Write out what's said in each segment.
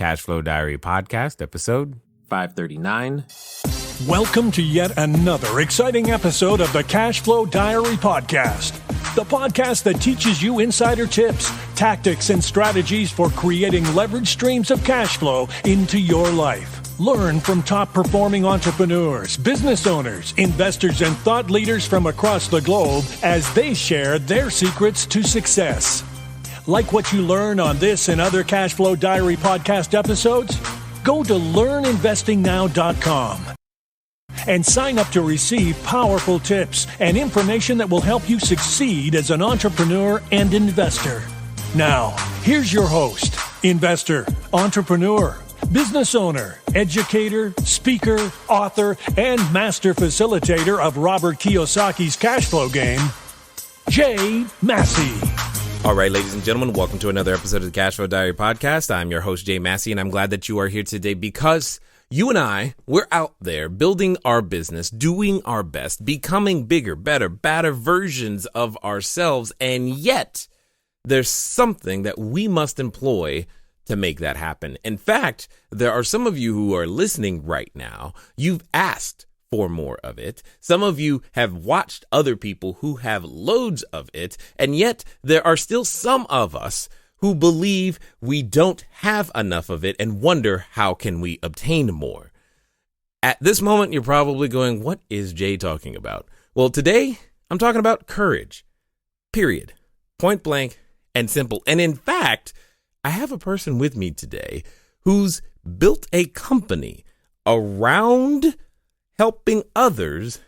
Cashflow Diary Podcast, episode 539. Welcome to yet another exciting episode of the CashFlow Diary Podcast, the podcast that teaches you insider tips, tactics, and strategies for creating leverage streams of cash flow into your life. Learn from top-performing entrepreneurs, business owners, investors, and thought leaders from across the globe as they share their secrets to success. Like what you learn on this and other CashFlow Diary podcast episodes? Go to learninvestingnow.com and sign up to receive powerful tips and information that will help you succeed as an entrepreneur and investor. Now, here's your host, investor, entrepreneur, business owner, educator, speaker, author, and master facilitator of Robert Kiyosaki's cash flow game, Jay Massey. All right, ladies and gentlemen, welcome to another episode of the Cashflow Diary Podcast. I'm your host, Jay Massey, and I'm glad that you are here today because you and I, we're out there building our business, doing our best, becoming bigger, better, badder versions of ourselves, and yet there's something that we must employ to make that happen. In fact, there are some of you who are listening right now. You've asked for more of it. Some of you have watched other people who have loads of it, and yet there are still some of us who believe we don't have enough of it and wonder how can we obtain more. At this moment, you're probably going, what is Jay talking about? Well, today I'm talking about courage, period, point blank and simple. And in fact, I have a person with me today who's built a company around helping others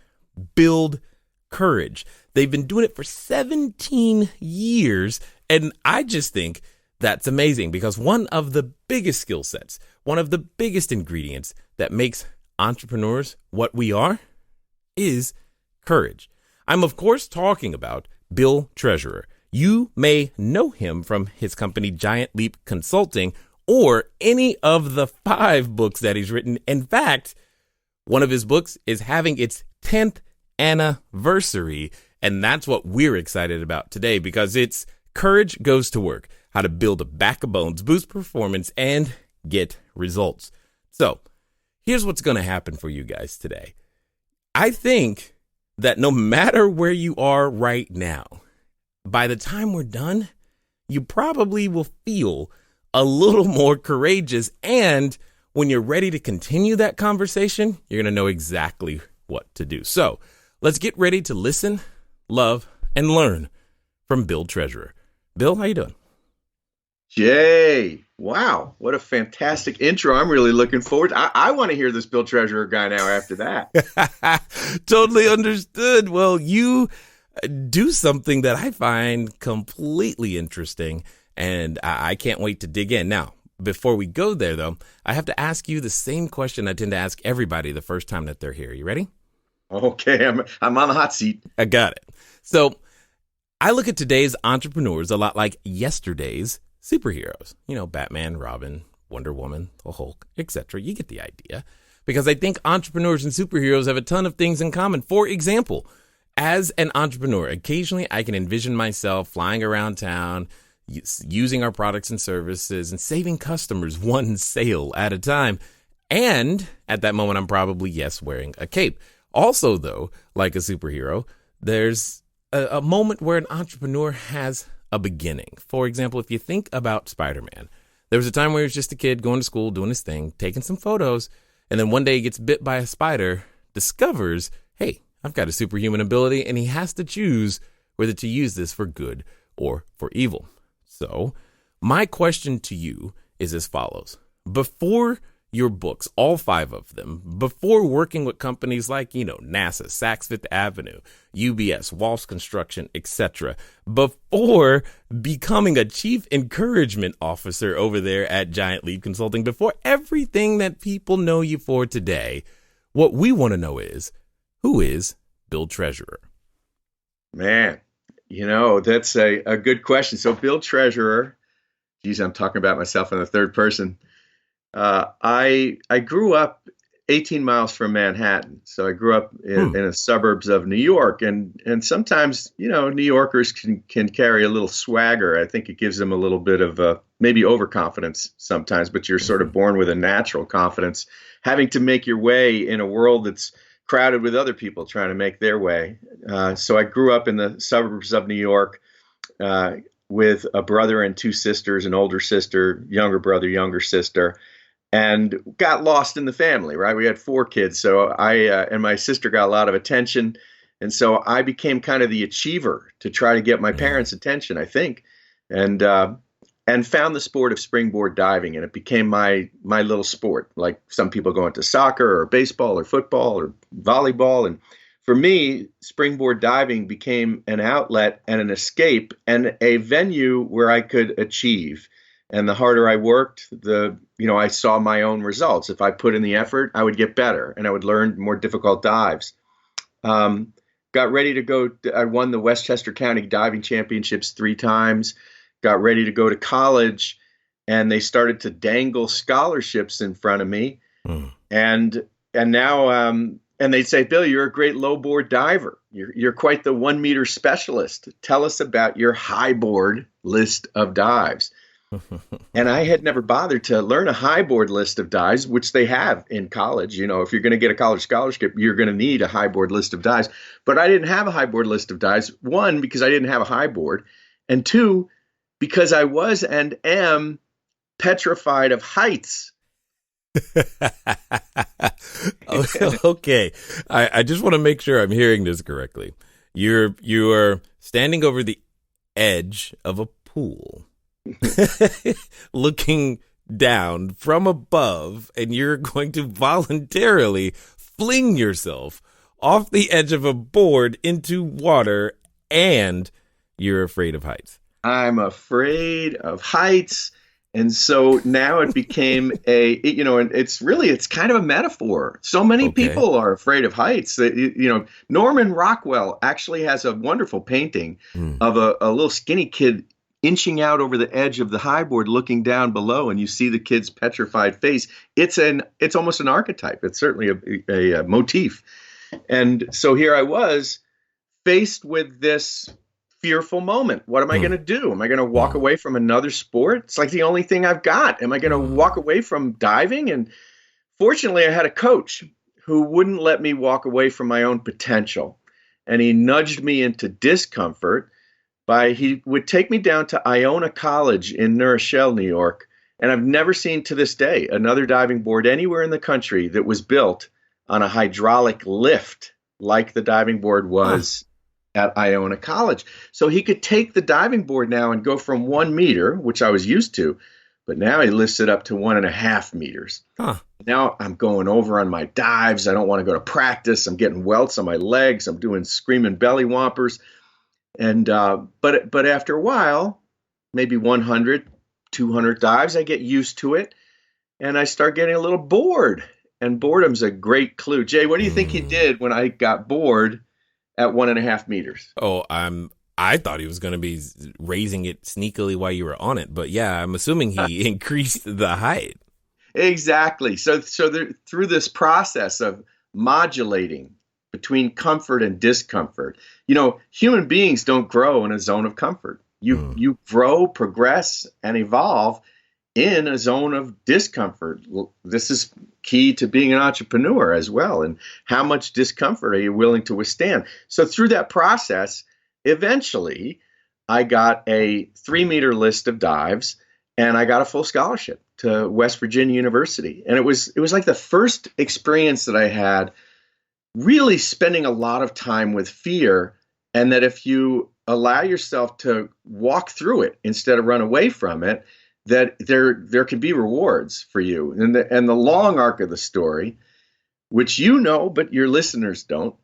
build courage. They've been doing it for 17 years. And I just think that's amazing because one of the biggest skill sets, one of the biggest ingredients that makes entrepreneurs what we are is courage. I'm, of course, talking about Bill Treasurer. You may know him from his company, Giant Leap Consulting, or any of the 5 books that he's written. In fact, one of his books is having its 10th anniversary, and that's what we're excited about today because it's Courage Goes to Work, how to build a back of bones, boost performance, and get results. So here's what's going to happen for you guys today. I think that no matter where you are right now, by the time we're done, you probably will feel a little more courageous. And when you're ready to continue that conversation, you're going to know exactly what to do. So let's get ready to listen, love, and learn from Bill Treasurer. Bill, how you doing? Jay, wow, what a fantastic intro. I'm really looking forward. I want to hear this Bill Treasurer guy now after that. Totally understood. Well, you do something that I find completely interesting, and I can't wait to dig in. Now, before we go there, though, I have to ask you the same question I tend to ask everybody the first time that they're here. You ready? Okay, I'm on the hot seat. I got it. So I look at today's entrepreneurs a lot like yesterday's superheroes. You know, Batman, Robin, Wonder Woman, the Hulk, etc. You get the idea. Because I think entrepreneurs and superheroes have a ton of things in common. For example, as an entrepreneur, occasionally I can envision myself flying around town, using our products and services and saving customers one sale at a time. And at that moment, I'm probably, yes, wearing a cape. Also, though, like a superhero, there's a moment where an entrepreneur has a beginning. For example, if you think about Spider-Man, there was a time where he was just a kid going to school, doing his thing, taking some photos. And then one day he gets bit by a spider, discovers, hey, I've got a superhuman ability, and he has to choose whether to use this for good or for evil. So my question to you is as follows. Before your books, all 5 of them, before working with companies like, NASA, Saks Fifth Avenue, UBS, Walsh Construction, etc., before becoming a chief encouragement officer over there at Giant Leap Consulting, before everything that people know you for today, what we want to know is, who is Bill Treasurer? Man, that's a good question. So Bill Treasurer, geez, I'm talking about myself in the third person. I grew up 18 miles from Manhattan. So I grew up in the suburbs of New York, and sometimes, New Yorkers can carry a little swagger. I think it gives them a little bit of maybe overconfidence sometimes, but you're sort of born with a natural confidence, having to make your way in a world that's crowded with other people trying to make their way. So I grew up in the suburbs of New York with a brother and two sisters, an older sister, younger brother, younger sister, and got lost in the family, right? We had four kids. So I and my sister got a lot of attention. And so I became kind of the achiever to try to get my parents' attention, I think, and found the sport of springboard diving. And it became my little sport, like some people go into soccer or baseball or football or volleyball. And for me, springboard diving became an outlet and an escape and a venue where I could achieve. And the harder I worked, I saw my own results. If I put in the effort, I would get better and I would learn more difficult dives. Got ready to go. I won the Westchester County Diving Championships 3 times. Got ready to go to college, and they started to dangle scholarships in front of me. And now, and they'd say, "Bill, you're a great low board diver. You're quite the 1 meter specialist. Tell us about your high board list of dives." And I had never bothered to learn a high board list of dives, which they have in college. If you're going to get a college scholarship, you're going to need a high board list of dives. But I didn't have a high board list of dives. 1, because I didn't have a high board. And 2, because I was and am petrified of heights. Okay. I just want to make sure I'm hearing this correctly. You are standing over the edge of a pool. Looking down from above, and you're going to voluntarily fling yourself off the edge of a board into water, and you're afraid of heights. I'm afraid of heights. And so now it became and it's kind of a metaphor. So many people are afraid of heights. Norman Rockwell actually has a wonderful painting of a little skinny kid inching out over the edge of the high board, looking down below, and you see the kid's petrified face. It's almost an archetype. It's certainly a motif. And so here I was faced with this fearful moment. What am I going to do? Am I going to walk away from another sport? It's like the only thing I've got. Am I going to walk away from diving? And fortunately, I had a coach who wouldn't let me walk away from my own potential. And he nudged me into discomfort. He would take me down to Iona College in New Rochelle, New York, and I've never seen to this day another diving board anywhere in the country that was built on a hydraulic lift like the diving board was at Iona College. So he could take the diving board now and go from 1 meter, which I was used to, but now he lifts it up to 1.5 meters. Now I'm going over on my dives. I don't want to go to practice. I'm getting welts on my legs. I'm doing screaming belly whoppers. And but after a while, maybe 100, 200 dives, I get used to it, and I start getting a little bored. And boredom's a great clue. Jay, what do you think he did when I got bored at 1.5 meters? Oh, I thought he was going to be raising it sneakily while you were on it, but yeah, I'm assuming he increased the height. Exactly. So through this process of modulating between comfort and discomfort. Human beings don't grow in a zone of comfort. You grow, progress, and evolve in a zone of discomfort. This is key to being an entrepreneur as well. And how much discomfort are you willing to withstand? So through that process, eventually, I got a 3-meter list of dives, and I got a full scholarship to West Virginia University. And it was like the first experience that I had really spending a lot of time with fear, and that if you allow yourself to walk through it instead of run away from it, that there can be rewards for you. And the long arc of the story, which but your listeners don't,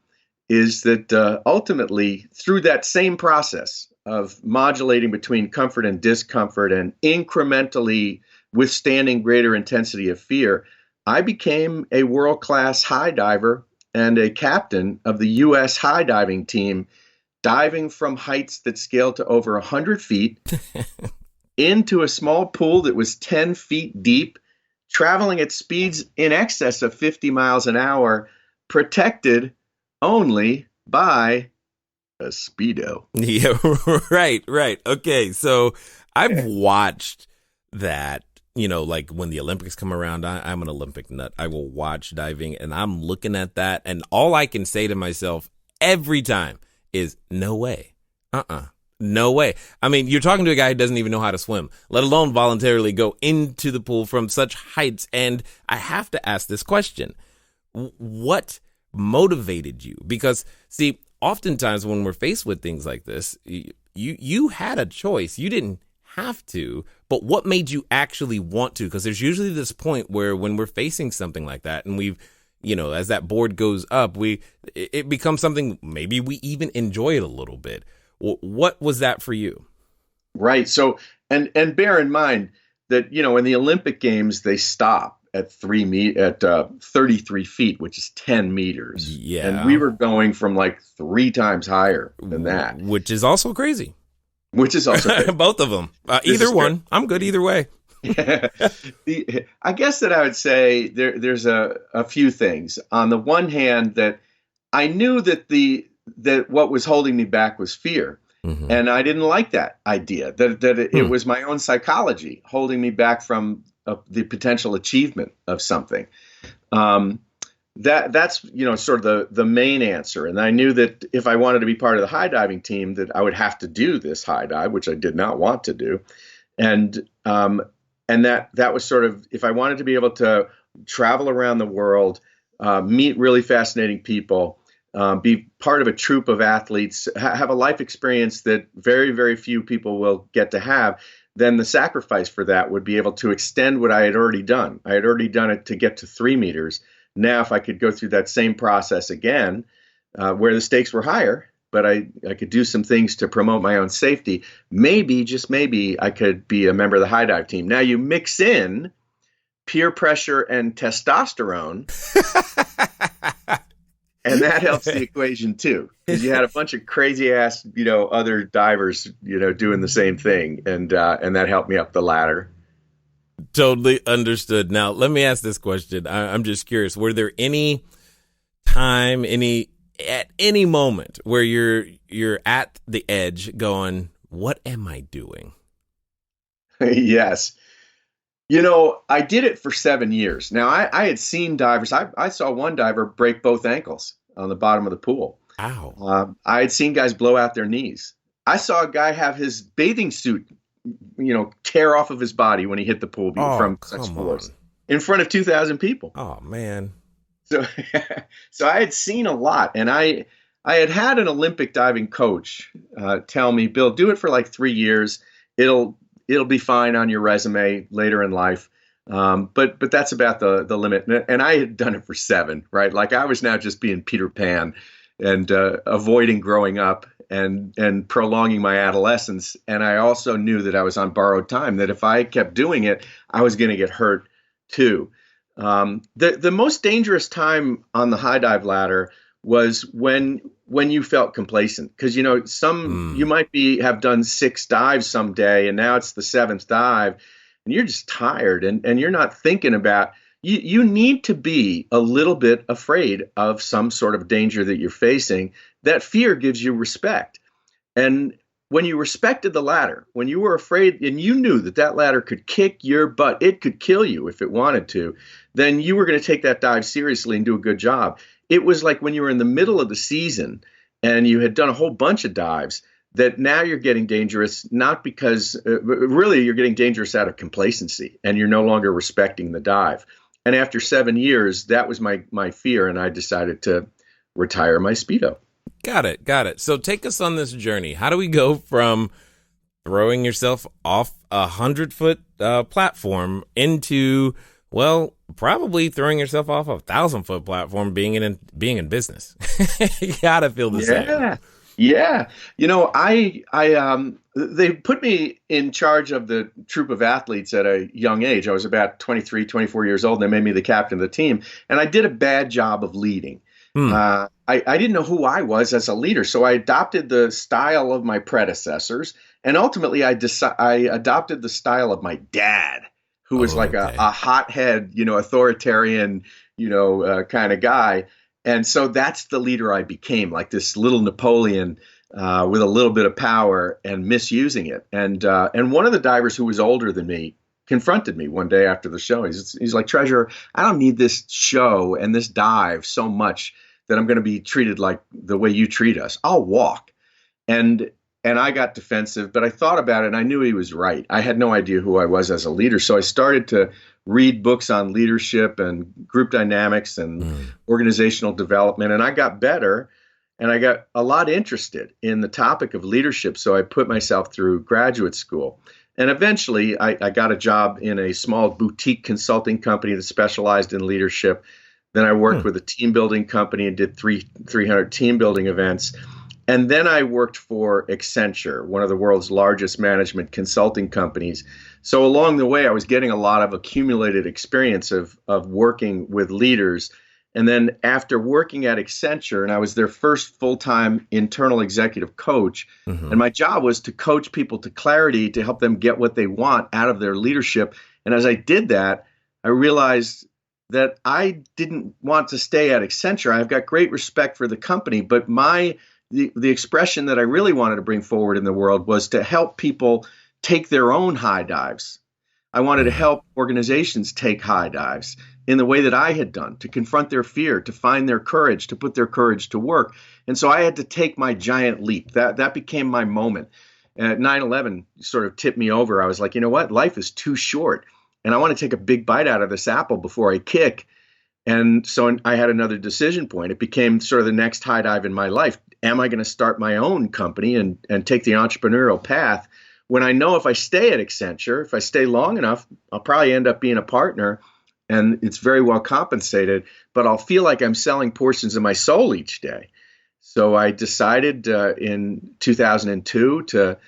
is that ultimately through that same process of modulating between comfort and discomfort and incrementally withstanding greater intensity of fear, I became a world-class high diver and a captain of the U.S. high diving team, diving from heights that scaled to over 100 feet into a small pool that was 10 feet deep, traveling at speeds in excess of 50 miles an hour, protected only by a Speedo. Yeah, right. Okay, so I've watched that, like when the Olympics come around, I'm an Olympic nut. I will watch diving, and I'm looking at that, and all I can say to myself every time is, no way. No way. I mean, you're talking to a guy who doesn't even know how to swim, let alone voluntarily go into the pool from such heights. And I have to ask this question. What motivated you? Because, see, oftentimes when we're faced with things like this, you had a choice. You didn't have to, but what made you actually want to? Because there's usually this point where when we're facing something like that, and we've, as that board goes up, it becomes something, maybe we even enjoy it a little bit. What was that for you? Right. So, and bear in mind that, in the Olympic Games, they stop at 33 feet, which is 10 meters. Yeah. And we were going from like 3 times higher than that. Which is also crazy. Which is also crazy. Both of them. Either one. I'm good either way. I guess that I would say there's a few things. On the one hand, that I knew that what was holding me back was fear. Mm-hmm. And I didn't like that idea, that it was my own psychology holding me back from the potential achievement of something. That's sort of the main answer. And I knew that if I wanted to be part of the high diving team, that I would have to do this high dive, which I did not want to do. And that was sort of, if I wanted to be able to travel around the world, meet really fascinating people, be part of a troupe of athletes, have a life experience that very, very few people will get to have, then the sacrifice for that would be able to extend what I had already done. I had already done it to get to 3 meters. Now, if I could go through that same process again, where the stakes were higher, but I could do some things to promote my own safety, maybe, just maybe, I could be a member of the high dive team. Now, you mix in peer pressure and testosterone, and that helps the equation too, because you had a bunch of crazy ass, other divers, doing the same thing, and that helped me up the ladder. Totally understood. Now, let me ask this question. I'm just curious. Were there any time, at any moment where you're at the edge going, what am I doing? Yes. I did it for 7 years. Now, I had seen divers. I saw one diver break both ankles on the bottom of the pool. Ow. I had seen guys blow out their knees. I saw a guy have his bathing suit, tear off of his body when he hit the pool from such force in front of 2,000 people. Oh, man. So I had seen a lot, and I had an Olympic diving coach tell me, Bill, do it for like 3 years. It'll be fine on your resume later in life. But that's about the limit. And I had done it for 7, right? Like I was now just being Peter Pan and avoiding growing up and prolonging my adolescence. And I also knew that I was on borrowed time, that if I kept doing it, I was going to get hurt too. The most dangerous time on the high dive ladder was when you felt complacent, because you might have done 6 dives someday, and now it's the 7th dive, and you're just tired, and you're not thinking about. You need to be a little bit afraid of some sort of danger that you're facing. That fear gives you respect, and when you respected the ladder, when you were afraid and you knew that ladder could kick your butt, it could kill you if it wanted to, then you were going to take that dive seriously and do a good job. It was like when you were in the middle of the season and you had done a whole bunch of dives, that now you're getting dangerous, not because really you're getting dangerous out of complacency, and you're no longer respecting the dive. And after 7 years, that was my fear, and I decided to retire my Speedo. Got it. So take us on this journey. How do we go from throwing yourself off 100-foot platform into, well, probably throwing yourself off a 1,000-foot platform, being in business? You gotta feel the same. Yeah. They put me in charge of the troop of athletes at a young age. I was about 23, 24 years old, and they made me the captain of the team. And I did a bad job of leading. I didn't know who I was as a leader, so I adopted the style of my predecessors, and ultimately I adopted the style of my dad, who was like a hothead, authoritarian, kind of guy. And so that's the leader I became, like this little Napoleon with a little bit of power and misusing it. And one of the divers who was older than me confronted me one day after the show. He's like, Treasurer, I don't need this show and this dive so much that I'm going to be treated like the way you treat us. I'll walk. And I got defensive, but I thought about it and I knew he was right. I had no idea who I was as a leader. So I started to read books on leadership and group dynamics and organizational development. And I got better and I got a lot interested in the topic of leadership. So I put myself through graduate school. And eventually I got a job in a small boutique consulting company that specialized in leadership. Then I worked with a team building company and did 300 team building events. And then I worked for Accenture, one of the world's largest management consulting companies. So along the way, I was getting a lot of accumulated experience of working with leaders. And then after working at Accenture, and I was their first full-time internal executive coach, and my job was to coach people to clarity to help them get what they want out of their leadership. And as I did that, I realized that I didn't want to stay at Accenture. I've got great respect for the company, but the expression that I really wanted to bring forward in the world was to help people take their own high dives. I wanted to help organizations take high dives in the way that I had done, to confront their fear, to find their courage, to put their courage to work. And so I had to take my giant leap. That became my moment. And 9/11 sort of tipped me over. I was like, you know what? Life is too short. And I want to take a big bite out of this apple before I kick. And so I had another decision point. It became sort of the next high dive in my life. Am I going to start my own company and take the entrepreneurial path when I know if I stay at Accenture, if I stay long enough, I'll probably end up being a partner and it's very well compensated, but I'll feel like I'm selling portions of my soul each day. So I decided in 2002 to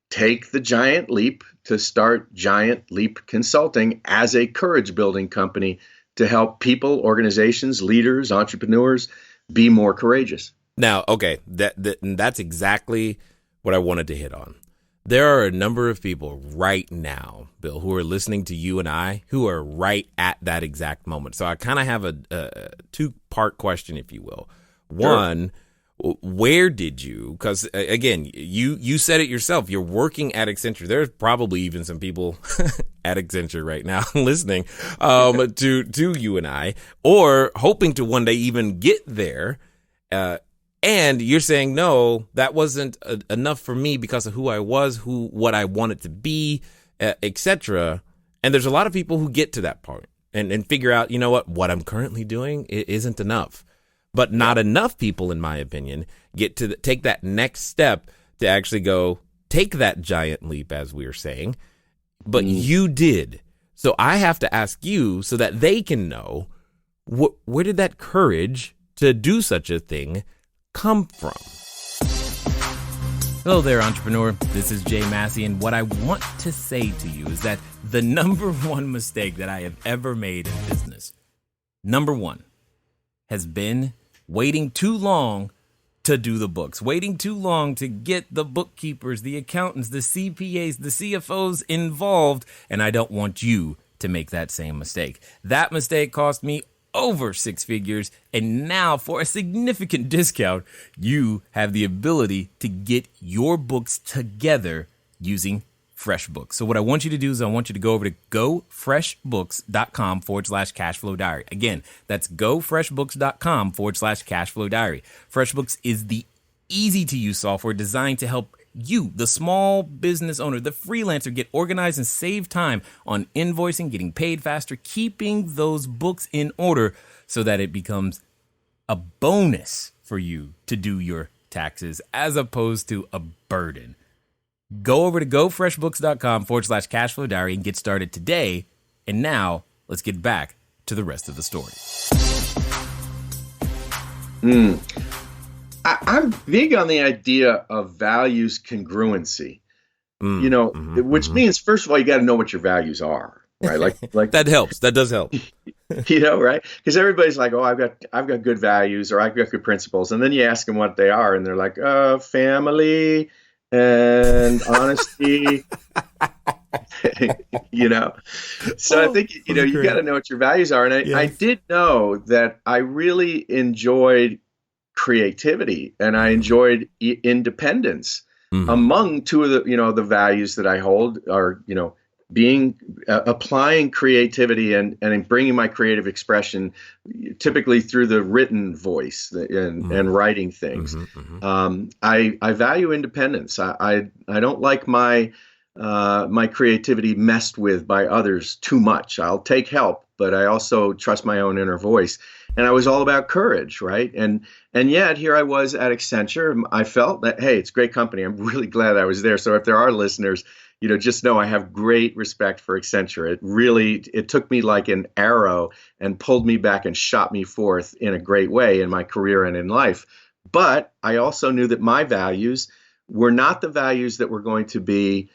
take the giant leap to start Giant Leap Consulting as a courage building company to help people, organizations, leaders, entrepreneurs be more courageous. Now, okay, that's exactly what I wanted to hit on. There are a number of people right now, Bill, who are listening to you and I, who are right at that exact moment. So I kind of have a two-part question, if you will. One, where did you, because again, you said it yourself, you're working at Accenture. There's probably even some people at Accenture right now listening to you and I, or hoping to one day even get there. And you're saying, no, that wasn't enough for me because of who I was, what I wanted to be, etc. And there's a lot of people who get to that point and figure out, you know what I'm currently doing isn't enough. But not enough people, in my opinion, get to take that next step to actually go take that giant leap, as we were saying. But you did. So I have to ask you so that they can know, where did that courage to do such a thing come from? Hello there, entrepreneur. This is Jay Massey, and what I want to say to you is that the number one mistake that I have ever made in business, number one, has been waiting too long to do the books, waiting too long to get the bookkeepers, the accountants, the CPAs, the CFOs involved, and I don't want you to make that same mistake. That mistake cost me over 6 figures, and now for a significant discount, you have the ability to get your books together using FreshBooks. So what I want you to do is I want you to go over to gofreshbooks.com/cashflowdiary. Again, that's gofreshbooks.com/cashflowdiary. FreshBooks is the easy to use software designed to help you, the small business owner, the freelancer, get organized and save time on invoicing, getting paid faster, keeping those books in order so that it becomes a bonus for you to do your taxes as opposed to a burden. Go over to gofreshbooks.com/cashflowdiary and get started today. And now let's get back to the rest of the story. I'm big on the idea of values congruency, which means, first of all, you got to know what your values are, right? Like that helps. That does help. Right? Because everybody's like, oh, I've got good values or I've got good principles. And then you ask them what they are and they're like, family and honesty. you know, so I think you got to know what your values are, and I did know that I really enjoyed creativity and I enjoyed independence. Among two of the values that I hold are being applying creativity and bringing my creative expression, typically through the written voice and writing things. I value independence. I don't like my creativity messed with by others too much. I'll take help, but I also trust my own inner voice. And I was all about courage, right? And yet here I was at Accenture. I felt that, hey, it's a great company. I'm really glad I was there. So if there are listeners, just know I have great respect for Accenture. It took me like an arrow and pulled me back and shot me forth in a great way in my career and in life. But I also knew that my values were not the values that were going to be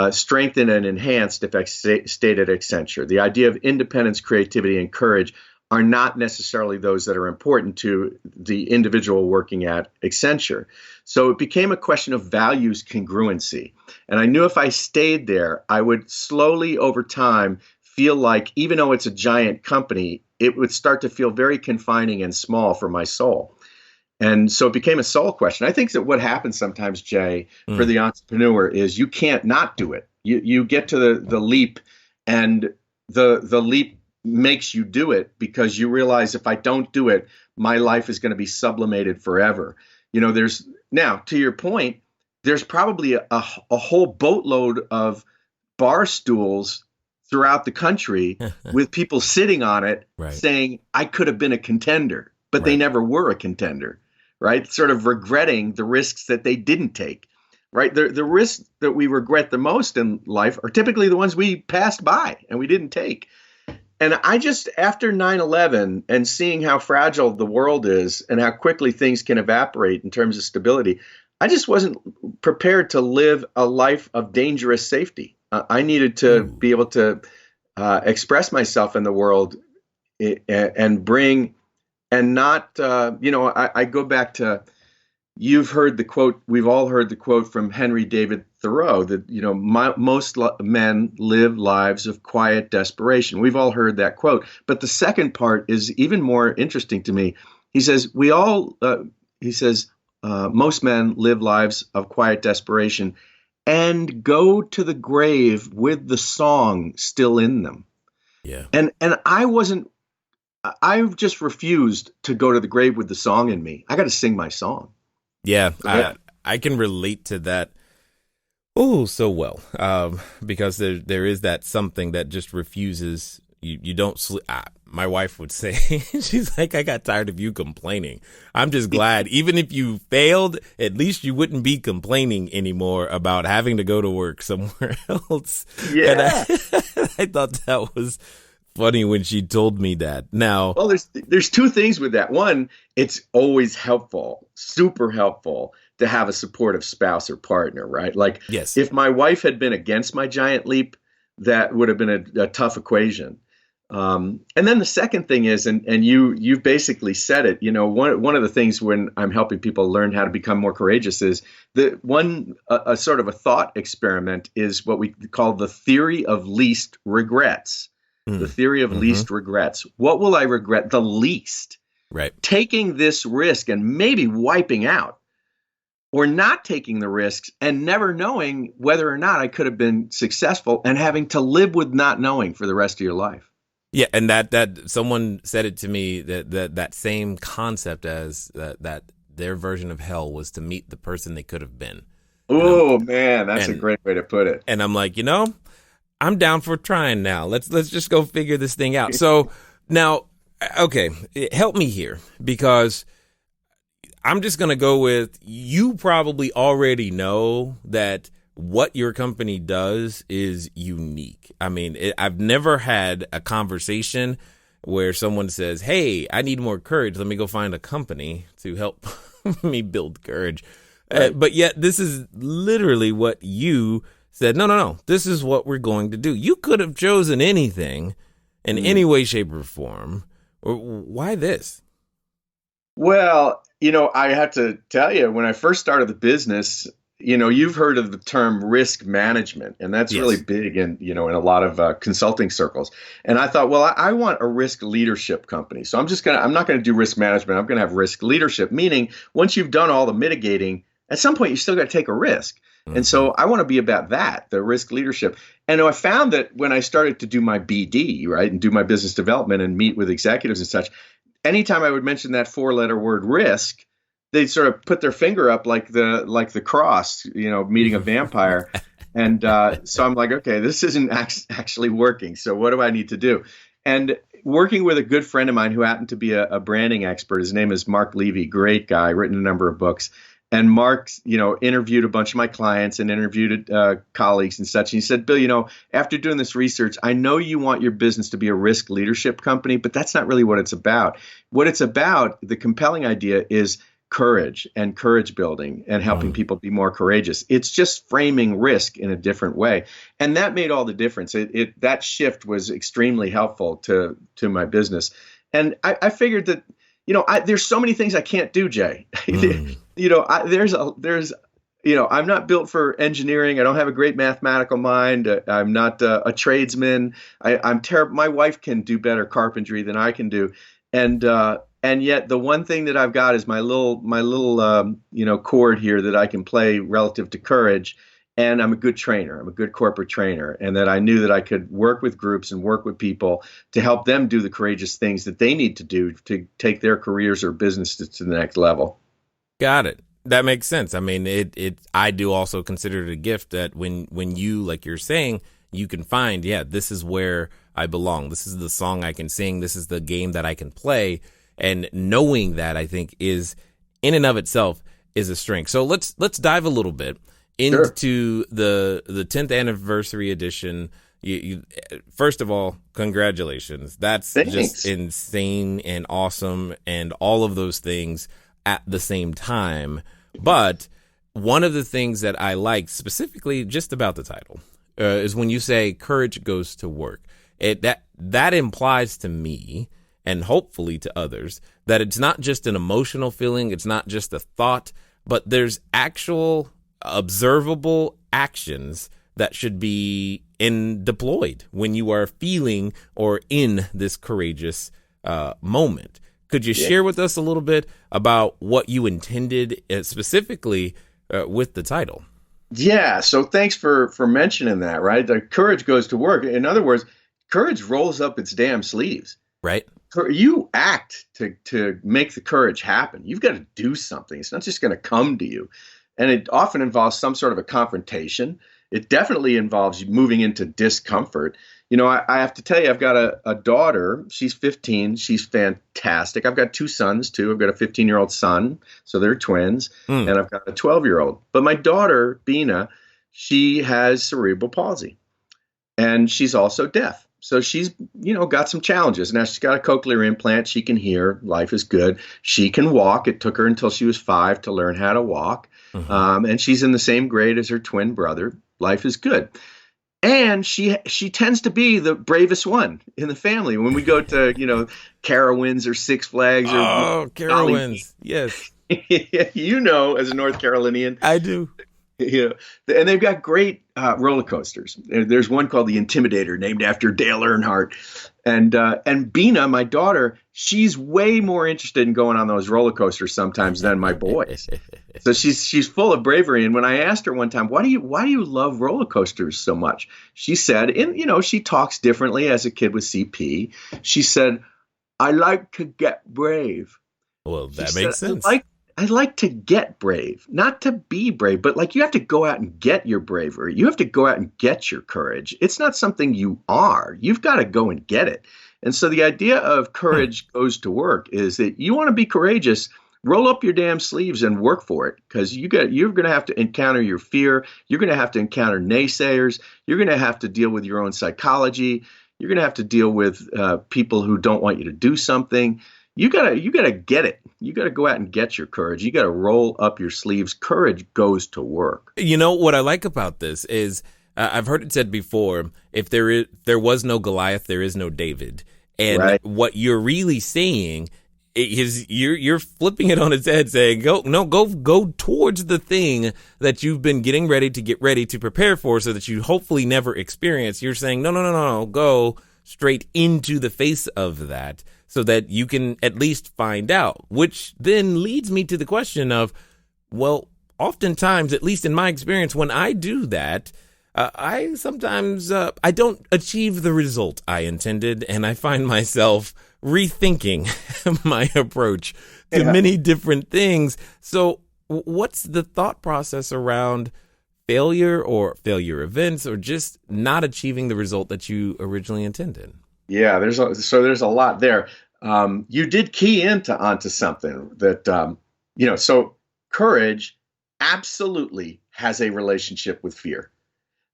strengthened and enhanced if I stayed at Accenture. The idea of independence, creativity, and courage are not necessarily those that are important to the individual working at Accenture. So it became a question of values congruency. And I knew if I stayed there, I would slowly over time feel like, even though it's a giant company, it would start to feel very confining and small for my soul. And so it became a soul question. I think that what happens sometimes, Jay, for the entrepreneur is you can't not do it. You get to the leap, and the leap makes you do it because you realize, if I don't do it, my life is going to be sublimated forever. Now, to your point, there's probably a whole boatload of bar stools throughout the country with people sitting on it saying, I could have been a contender, but they never were a contender, right? Sort of regretting the risks that they didn't take, right? The risks that we regret the most in life are typically the ones we passed by and we didn't take. And I just, after 9/11 and seeing how fragile the world is and how quickly things can evaporate in terms of stability, I just wasn't prepared to live a life of dangerous safety. I needed to be able to express myself in the world and bring, and not, I go back to, you've heard the quote, we've all heard the quote from Henry David Thoreau that, most men live lives of quiet desperation. We've all heard that quote. But the second part is even more interesting to me. He says, most men live lives of quiet desperation and go to the grave with the song still in them. Yeah. And I just refused to go to the grave with the song in me. I got to sing my song. Yeah, I can relate to that so well, because there is that something that just refuses. You don't sleep. My wife would say, she's like, I got tired of you complaining. I'm just glad, even if you failed, at least you wouldn't be complaining anymore about having to go to work somewhere else. Yeah. And I thought that was funny when she told me that. Now, well, there's two things with that. One, it's always helpful, super helpful, to have a supportive spouse or partner, right? Like, yes. If my wife had been against my giant leap, that would have been a tough equation. And then the second thing is, and you've basically said it, one of the things when I'm helping people learn how to become more courageous is a sort of a thought experiment is what we call the theory of least regrets. The theory of least regrets. What will I regret the least? Right. Taking this risk and maybe wiping out, or not taking the risks and never knowing whether or not I could have been successful and having to live with not knowing for the rest of your life. Yeah, and that someone said it to me that same concept as that their version of hell was to meet the person they could have been. Oh man, that's a great way to put it. And I'm like, I'm down for trying now. Let's just go figure this thing out. So now, okay, help me here, because I'm just going to go with, you probably already know that what your company does is unique. I mean, I've never had a conversation where someone says, hey, I need more courage. Let me go find a company to help me build courage. Right. But yet this is literally what you said. No. This is what we're going to do. You could have chosen anything in any way, shape, or form. Why this? Well, I have to tell you, when I first started the business, you've heard of the term risk management, and that's really big in a lot of consulting circles. And I thought, well, I want a risk leadership company. So I'm not going to do risk management. I'm going to have risk leadership, meaning once you've done all the mitigating, at some point you still got to take a risk. And so I want to be about that, the risk leadership. And I found that when I started to do my BD, right, and do my business development and meet with executives and such, anytime I would mention that 4-letter word risk, they'd sort of put their finger up like the cross, meeting a vampire. And so I'm like, okay, this isn't actually working. So what do I need to do? And working with a good friend of mine who happened to be a branding expert, his name is Mark Levy, great guy, written a number of books. And Mark, interviewed a bunch of my clients and interviewed colleagues and such. And he said, Bill, after doing this research, I know you want your business to be a risk leadership company, but that's not really what it's about. What it's about, the compelling idea is courage and courage building and helping people be more courageous. It's just framing risk in a different way. And that made all the difference. That shift was extremely helpful to my business. And I figured that, there's so many things I can't do, Jay. I'm not built for engineering. I don't have a great mathematical mind. I'm not a tradesman. I'm terrible. My wife can do better carpentry than I can do. And yet the one thing that I've got is my little chord here that I can play relative to courage. And I'm a good trainer. I'm a good corporate trainer. And that I knew that I could work with groups and work with people to help them do the courageous things that they need to do to take their careers or businesses to the next level. Got it. That makes sense. I mean, I do also consider it a gift that when you, like you're saying, you can find, this is where I belong. This is the song I can sing. This is the game that I can play. And knowing that, I think, is in and of itself is a strength. So let's dive a little bit into the 10th anniversary edition. You first of all, congratulations. That's just insane and awesome and all of those things at the same time. But one of the things that I like specifically just about the title is when you say courage goes to work. That implies to me, and hopefully to others, that it's not just an emotional feeling, it's not just a thought, but there's actual observable actions that should be deployed when you are feeling or in this courageous moment. Could you share with us a little bit about what you intended specifically with the title? Yeah, so thanks for mentioning that, right? The courage goes to work. In other words, courage rolls up its damn sleeves. Right. You act to make the courage happen. You've got to do something. It's not just going to come to you. And it often involves some sort of a confrontation. It definitely involves moving into discomfort. I have to tell you, I've got a daughter. She's 15. She's fantastic. I've got 2 sons, too. I've got a 15-year-old son, so they're twins, and I've got a 12-year-old. But my daughter, Bina, she has cerebral palsy, and she's also deaf. So she's, got some challenges. Now she's got a cochlear implant. She can hear. Life is good. She can walk. It took her until she was 5 to learn how to walk. And she's in the same grade as her twin brother. Life is good. And she tends to be the bravest one in the family. When we go to, Carowinds or Six Flags. Carowinds. Yes. As a North Carolinian. I do. And they've got great roller coasters. There's one called the Intimidator, named after Dale Earnhardt. And Bina, my daughter, she's way more interested in going on those roller coasters sometimes than my boys. So she's full of bravery. And when I asked her one time, why do you love roller coasters so much? She said, and she talks differently as a kid with CP. She said, I like to get brave. Well, that makes sense. I like to get brave, not to be brave, but you have to go out and get your bravery. You have to go out and get your courage. It's not something you are. You've got to go and get it. And so the idea of courage goes to work is that you want to be courageous, roll up your damn sleeves and work for it, because you're going to have to encounter your fear. You're going to have to encounter naysayers. You're going to have to deal with your own psychology. You're going to have to deal with people who don't want you to do something. You gotta get it. You gotta go out and get your courage. You gotta roll up your sleeves. Courage goes to work. What I like about this is I've heard it said before: if there was no Goliath, there is no David. And what you're really saying you're flipping it on its head, saying go towards the thing that you've been getting ready to prepare for, so that you hopefully never experience. You're saying no, go straight into the face of that, so that you can at least find out. Which then leads me to the question of, well, oftentimes, at least in my experience, when I do that, I sometimes I don't achieve the result I intended, and I find myself rethinking my approach to many different things. So what's the thought process around failure or failure events, or just not achieving the result that you originally intended? Yeah, there's a lot there. You did key onto something that, so courage absolutely has a relationship with fear.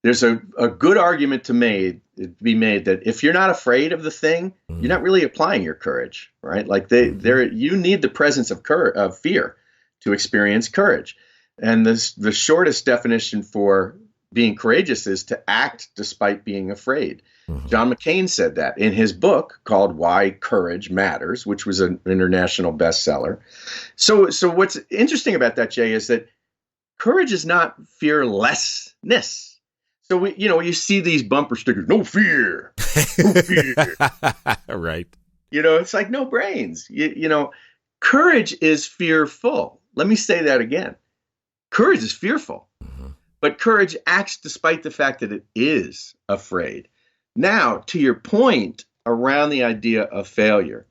There's a good argument to be made that if you're not afraid of the thing, you're not really applying your courage, right? Like you need the presence of fear to experience courage. And the shortest definition for being courageous is to act despite being afraid. John McCain said that in his book called Why Courage Matters, which was an international bestseller. So what's interesting about that, Jay, is that courage is not fearlessness. So you see these bumper stickers, no fear, no fear. Right. It's like no brains. Courage is fearful. Let me say that again. Courage is fearful, but courage acts despite the fact that it is afraid. Now, to your point around the idea of failure,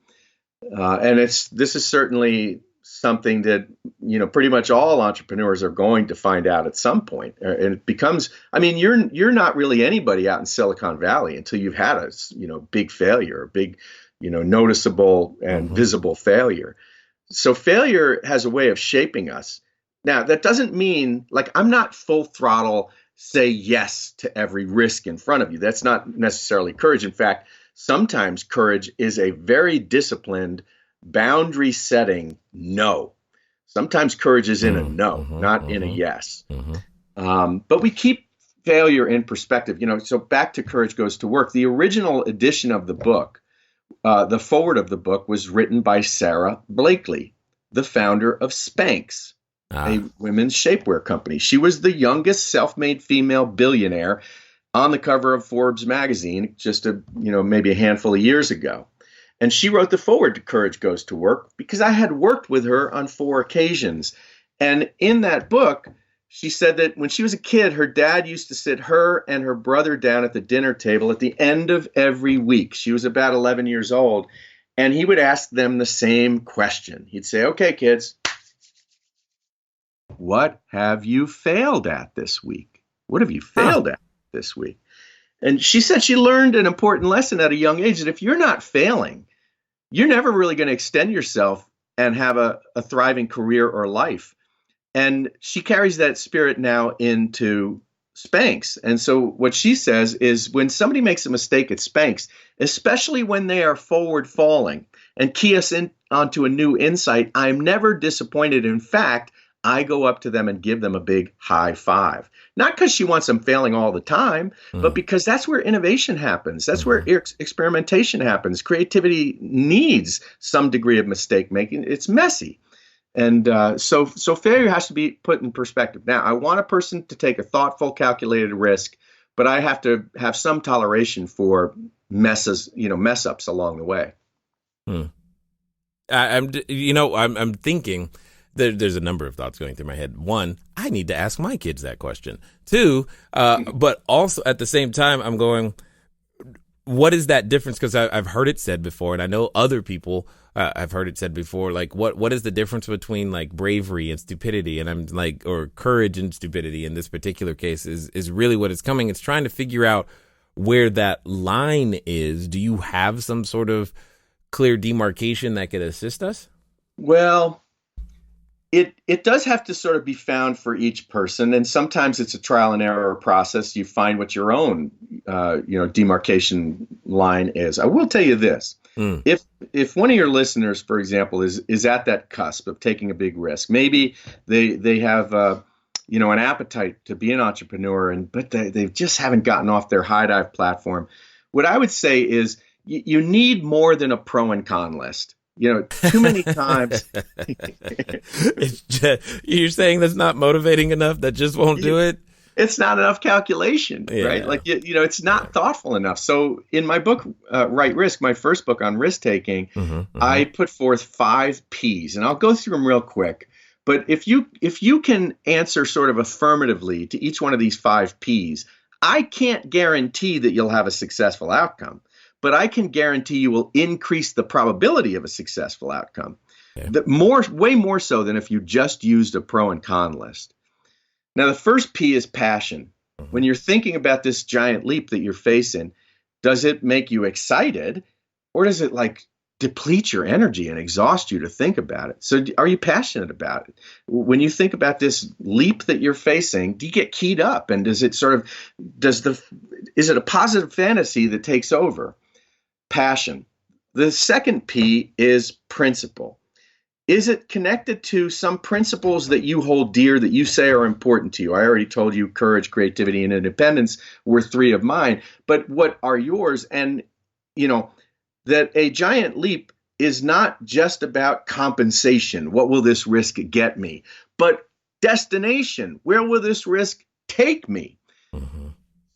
and this is certainly something that pretty much all entrepreneurs are going to find out at some point. And it becomes, you're not really anybody out in Silicon Valley until you've had a big failure, a big noticeable and visible failure. So failure has a way of shaping us. Now, that doesn't mean, like, I'm not full throttle, say yes to every risk in front of you. That's not necessarily courage. In fact, sometimes courage is a very disciplined, boundary setting no. Sometimes courage is in a no, not in a yes. But we keep failure in perspective. So back to Courage Goes to Work. The original edition of the book, the foreword of the book, was written by Sarah Blakely, the founder of Spanx, a women's shapewear company. She was the youngest self-made female billionaire on the cover of Forbes magazine just maybe a handful of years ago. And she wrote the foreword to Courage Goes to Work because I had worked with her on 4 occasions. And in that book, she said that when she was a kid, her dad used to sit her and her brother down at the dinner table at the end of every week. She was about 11 years old. And he would ask them the same question. He'd say, okay, kids, what have you failed at this week? What have you failed at this week? And she said she learned an important lesson at a young age that if you're not failing, you're never really going to extend yourself and have a thriving career or life. And she carries that spirit now into Spanx. And so what she says is when somebody makes a mistake at Spanx, especially when they are forward falling and key us onto a new insight, I'm never disappointed. In fact, I go up to them and give them a big high five. Not because she wants them failing all the time, but because that's where innovation happens. That's where experimentation happens. Creativity needs some degree of mistake making. It's messy. And so failure has to be put in perspective. Now, I want a person to take a thoughtful, calculated risk, but I have to have some toleration for mess ups along the way. I'm thinking. There's a number of thoughts going through my head. One, I need to ask my kids that question. Two, but also at the same time, I'm going, what is that difference? Because I've heard it said before, and I know other people have heard it said before. Like, what is the difference between like bravery and stupidity? And I'm like, or courage and stupidity in this particular case is really what it's coming. It's trying to figure out where that line is. Do you have some sort of clear demarcation that could assist us? Well, It does have to sort of be found for each person, and sometimes it's a trial and error process. You find what your own, demarcation line is. I will tell you this: if one of your listeners, for example, is at that cusp of taking a big risk, maybe they have an appetite to be an entrepreneur, but they just haven't gotten off their high dive platform. What I would say is you need more than a pro and con list. Too many times. You're saying that's not motivating enough, that just won't do it? It's not enough calculation, right? Like, it's not thoughtful enough. So in my book, Right Risk, my first book on risk taking, I put forth 5 Ps, and I'll go through them real quick. But if you can answer sort of affirmatively to each one of these 5 Ps, I can't guarantee that you'll have a successful outcome, but I can guarantee you will increase the probability of a successful outcome. Way more so than if you just used a pro and con list. Now, the first P is passion. When you're thinking about this giant leap that you're facing, does it make you excited, or does it deplete your energy and exhaust you to think about it? So are you passionate about it? When you think about this leap that you're facing, do you get keyed up? And is it a positive fantasy that takes over? Passion. The second P is principle. Is it connected to some principles that you hold dear that you say are important to you? I already told you courage, creativity, and independence were 3 of mine. But what are yours? And, that a giant leap is not just about compensation. What will this risk get me? But destination. Where will this risk take me?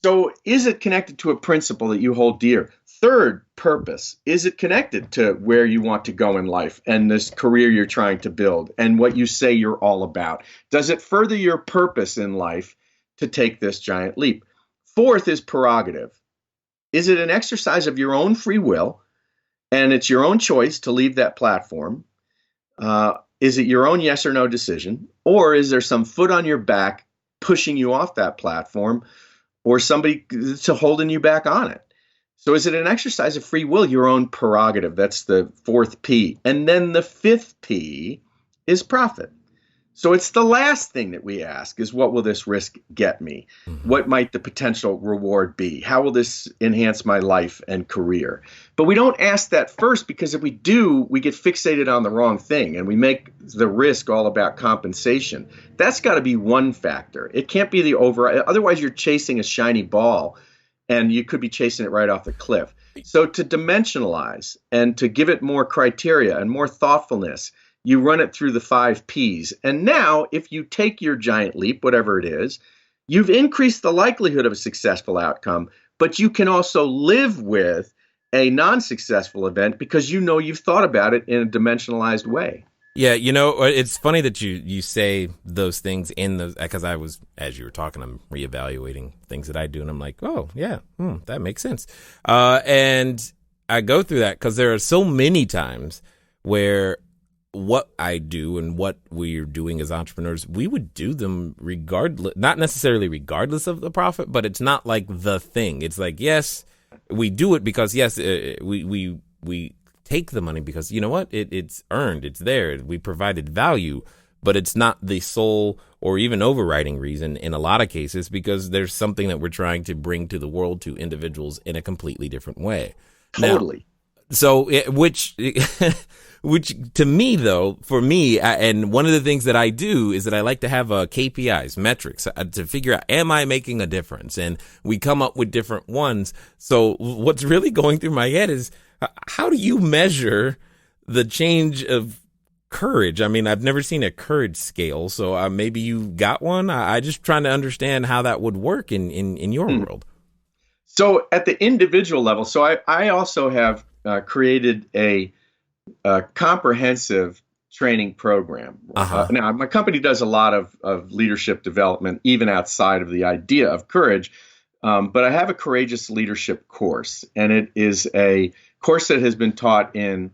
So is it connected to a principle that you hold dear? Third, purpose. Is it connected to where you want to go in life and this career you're trying to build and what you say you're all about? Does it further your purpose in life to take this giant leap? Fourth is prerogative. Is it an exercise of your own free will and it's your own choice to leave that platform? Is it your own yes or no decision? Or is there some foot on your back pushing you off that platform or somebody to holding you back on it? So is it an exercise of free will, your own prerogative? That's the 4th P. And then the 5th P is profit. So it's the last thing that we ask is, what will this risk get me? What might the potential reward be? How will this enhance my life and career? But we don't ask that first, because if we do, we get fixated on the wrong thing and we make the risk all about compensation. That's got to be one factor. It can't be the otherwise you're chasing a shiny ball and you could be chasing it right off the cliff. So to dimensionalize and to give it more criteria and more thoughtfulness, you run it through the 5 Ps. And now, if you take your giant leap, whatever it is, you've increased the likelihood of a successful outcome, but you can also live with a non-successful event because you've thought about it in a dimensionalized way. Yeah, it's funny that you say those things in those, because I was, as you were talking, I'm reevaluating things that I do, and I'm like, oh, yeah, that makes sense. And I go through that because there are so many times where what I do and what we're doing as entrepreneurs, we would do them regardless, not necessarily regardless of the profit, but it's not like the thing. It's like, yes, we do it because, yes, we take the money because, you know what, it's earned, it's there, we provided value, but it's not the sole or even overriding reason in a lot of cases, because there's something that we're trying to bring to the world, to individuals, in a completely different way. Totally. Now, so which to me, though, for me, and one of the things that I do is that I like to have KPIs, metrics, to figure out, am I making a difference? And we come up with different ones. So what's really going through my head is, how do you measure the change of courage? I mean, I've never seen a courage scale, so maybe you got one. I just trying to understand how that would work in your world. So at the individual level, so I also have created a comprehensive training program. Now, my company does a lot of leadership development, even outside of the idea of courage. But I have a courageous leadership course, and it is a course that has been taught in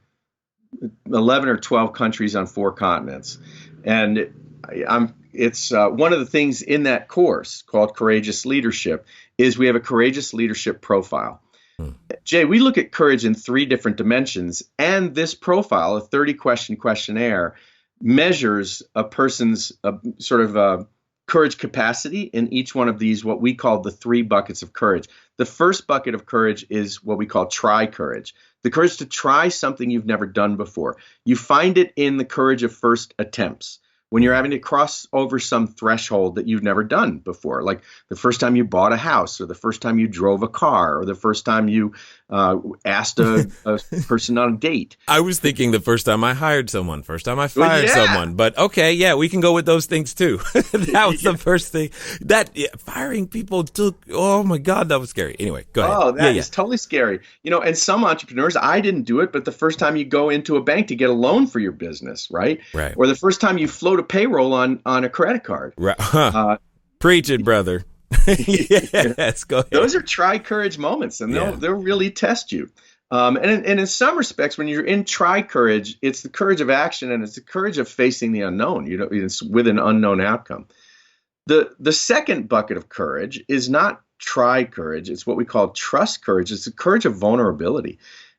11 or 12 countries on 4 continents. And it's one of the things in that course called Courageous Leadership is we have a courageous leadership profile. Jay, we look at courage in 3 different dimensions, and this profile, a 30-question questionnaire, measures a person's courage capacity in each one of these, what we call the 3 buckets of courage. The first bucket of courage is what we call try courage, the courage to try something you've never done before. You find it in the courage of first attempts, when you're having to cross over some threshold that you've never done before, like the first time you bought a house, or the first time you drove a car, or the first time you asked a person on a date. I was thinking the first time I hired someone, first time I fired yeah. someone, but okay, yeah, we can go with those things too. That was the first thing firing people took. Oh my God, that was scary. Anyway, go ahead. Oh, that is totally scary. And some entrepreneurs, I didn't do it, but the first time you go into a bank to get a loan for your business, right? Right. Or the first time you float a payroll on a credit card. Right. Huh. Preach it, brother. Yes, go ahead. Those are try courage moments, and they'll really test you. And in some respects, when you're in try courage, it's the courage of action, and it's the courage of facing the unknown. It's with an unknown outcome. The second bucket of courage is not try courage. It's what we call trust courage. It's the courage of vulnerability,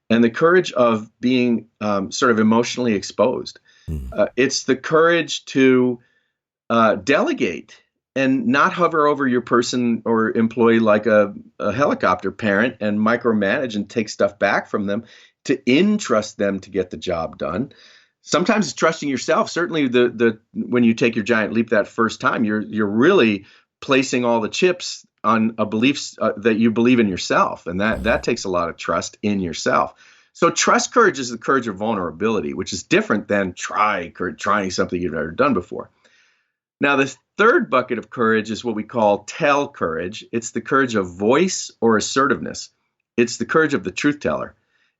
and the courage of being sort of emotionally exposed. It's the courage to delegate and not hover over your person or employee like a helicopter parent and micromanage and take stuff back from them, to entrust them to get the job done. Sometimes it's trusting yourself. Certainly when you take your giant leap that first time, you're really placing all the chips on a belief that you believe in yourself. And that takes a lot of trust in yourself. So trust courage is the courage of vulnerability, which is different than trying something you've never done before. Now, the third bucket of courage is what we call tell courage. It's the courage of voice or assertiveness. It's the courage of the truth teller.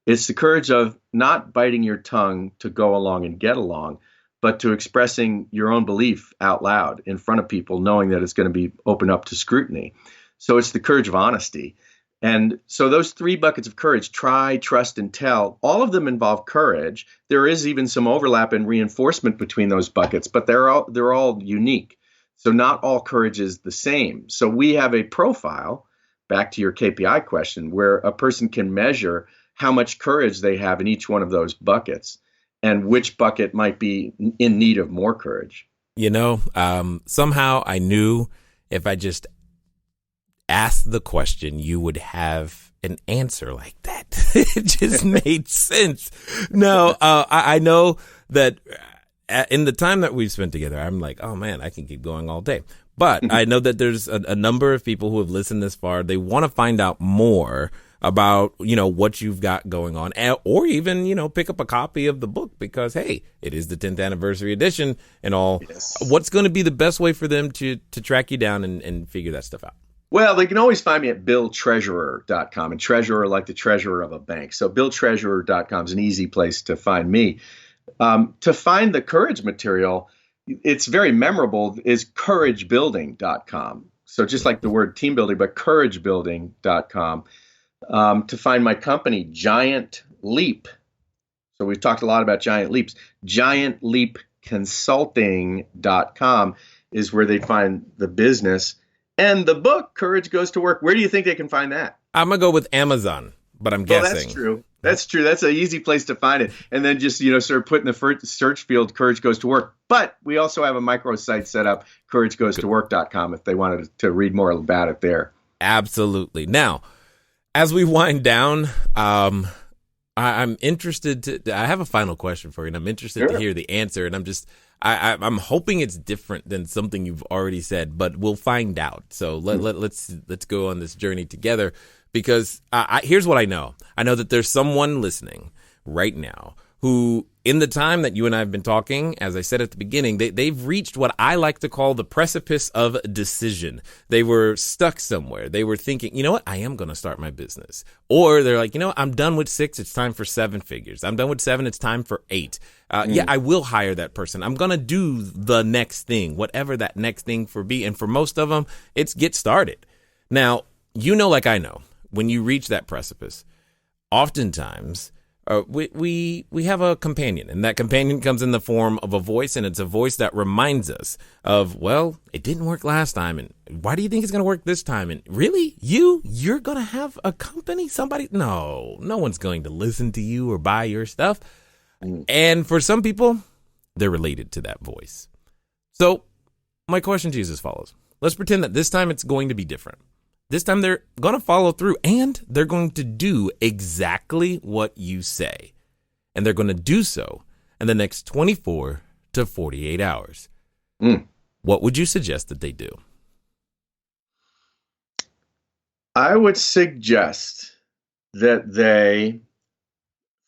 It's the courage of not biting your tongue to go along and get along, but to expressing your own belief out loud in front of people, knowing that it's going to be open up to scrutiny. So it's the courage of honesty. And so those three buckets of courage, try, trust, and tell, all of them involve courage. There is even some overlap and reinforcement between those buckets, but they're all unique. So not all courage is the same. So we have a profile, back to your KPI question, where a person can measure how much courage they have in each one of those buckets and which bucket might be in need of more courage. Somehow I knew if I just asked the question, you would have an answer like that. It just made sense. No, I know that in the time that we've spent together, I'm like, oh man, I can keep going all day. But I know that there's a number of people who have listened this far. They want to find out more about, what you've got going on, or even, pick up a copy of the book because, hey, it is the 10th anniversary edition and all. Yes. What's going to be the best way for them to track you down and figure that stuff out? Well, they can always find me at billtreasurer.com, and treasurer like the treasurer of a bank. So billtreasurer.com is an easy place to find me. To find the courage material, it's very memorable, is couragebuilding.com. So just like the word team building, but couragebuilding.com. To find my company, Giant Leap. So we've talked a lot about Giant Leaps. GiantLeapConsulting.com is where they find the business. And the book, Courage Goes to Work, where do you think they can find that? I'm going to go with Amazon, but I'm guessing. That's true. That's true. That's an easy place to find it. And then just, sort of put in the search field, Courage Goes to Work. But we also have a microsite set up, couragegoes-to-work.com, if they wanted to read more about it there. Absolutely. Now, as we wind down, I'm interested I have a final question for you, and I'm interested to hear the answer. And I'm hoping it's different than something you've already said, but we'll find out. So let's go on this journey together, because here's what I know. I know that there's someone listening right now who, in the time that you and I have been talking, as I said at the beginning, they've reached what I like to call the precipice of decision. They were stuck somewhere. They were thinking, you know what, I am going to start my business. Or they're like, I'm done with 6. It's time for 7 figures. I'm done with 7. It's time for 8. Yeah, I will hire that person. I'm going to do the next thing, whatever that next thing for be. And for most of them, it's get started. Now, like I know, when you reach that precipice, oftentimes we have a companion, and that companion comes in the form of a voice, and it's a voice that reminds us of, well, it didn't work last time, and why do you think it's going to work this time? And really, you're going to have a company? Somebody? No one's going to listen to you or buy your stuff. And for some people, they're related to that voice. So my question to you is as follows. Let's pretend that this time it's going to be different. This time they're going to follow through, and they're going to do exactly what you say. And they're going to do so in the next 24 to 48 hours. What would you suggest that they do? I would suggest that they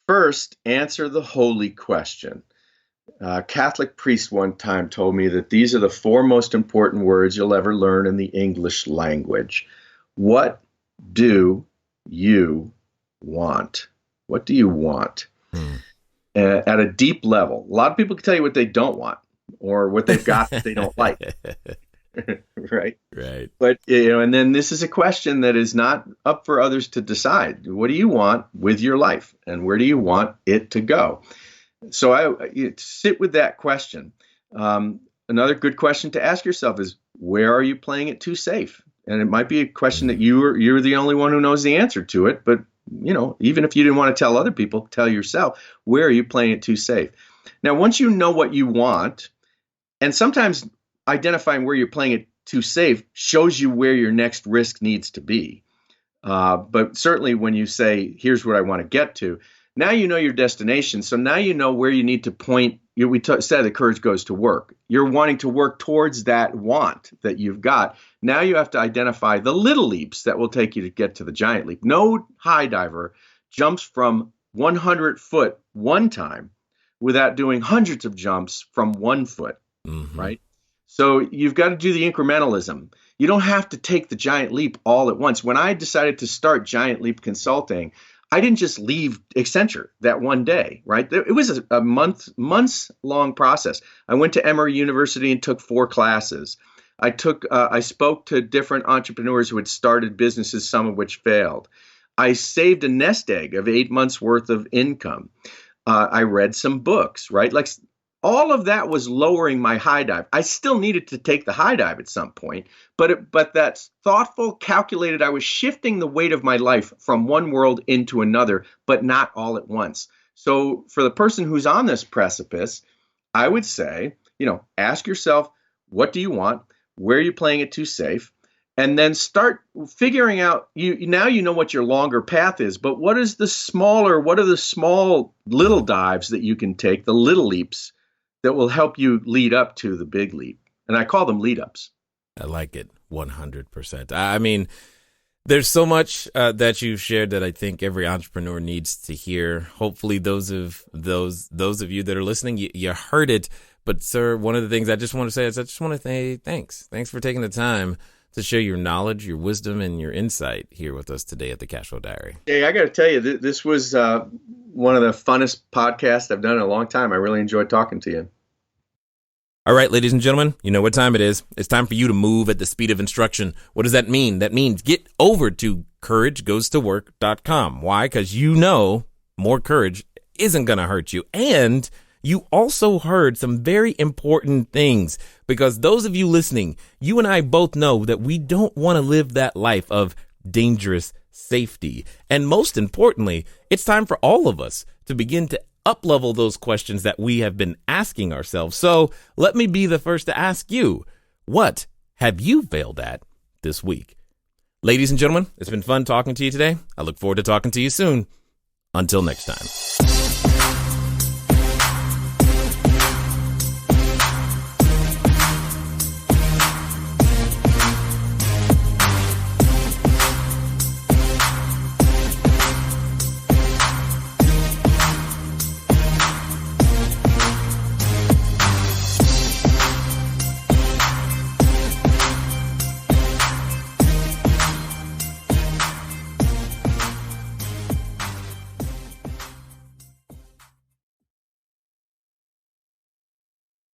first answer the holy question. A Catholic priest one time told me that these are the four most important words you'll ever learn in the English language. What do you want? What do you want? At a deep level. A lot of people can tell you what they don't want or what they've got that they don't like. Right. But, and then this is a question that is not up for others to decide. What do you want with your life, and where do you want it to go? So I sit with that question. Another good question to ask yourself is, where are you playing it too safe? And it might be a question that you're the only one who knows the answer to it. But, even if you didn't want to tell other people, tell yourself, where are you playing it too safe? Now, once you know what you want, and sometimes identifying where you're playing it too safe shows you where your next risk needs to be. But certainly when you say, here's what I want to get to, now you know your destination. So now you know where you need to point. Said the courage goes to work. You're wanting to work towards that want that you've got. Now you have to identify the little leaps that will take you to get to the giant leap. No high diver jumps from 100 foot one time without doing hundreds of jumps from 1 foot, right? So you've got to do the incrementalism. You don't have to take the giant leap all at once. When I decided to start Giant Leap Consulting, I didn't just leave Accenture that one day, right? It was a months-long process. I went to Emory University and took 4 classes. I spoke to different entrepreneurs who had started businesses, some of which failed. I saved a nest egg of 8 months worth of income. I read some books, right? Like all of that was lowering my high dive. I still needed to take the high dive at some point, but that's thoughtful, calculated. I was shifting the weight of my life from one world into another, but not all at once. So for the person who's on this precipice, I would say, ask yourself, what do you want? Where are you playing it too safe? And then start figuring out, now you know what your longer path is, but what are the small little dives that you can take, the little leaps that will help you lead up to the big leap? And I call them lead ups. I like it 100%. I mean, there's so much that you've shared that I think every entrepreneur needs to hear. Hopefully those of you that are listening, you heard it. But sir, one of the things I just want to say is I just want to say thanks. Thanks for taking the time to share your knowledge, your wisdom, and your insight here with us today at the CashFlow Diary. Hey, I got to tell you, this was one of the funnest podcasts I've done in a long time. I really enjoyed talking to you. All right, ladies and gentlemen, you know what time it is. It's time for you to move at the speed of instruction. What does that mean? That means get over to couragegoestowork.com. Why? Because more courage isn't going to hurt you. And you also heard some very important things, because those of you listening, you and I both know that we don't want to live that life of dangerous safety. And most importantly, it's time for all of us to begin to up-level those questions that we have been asking ourselves. So let me be the first to ask you, what have you failed at this week? Ladies and gentlemen, it's been fun talking to you today. I look forward to talking to you soon. Until next time.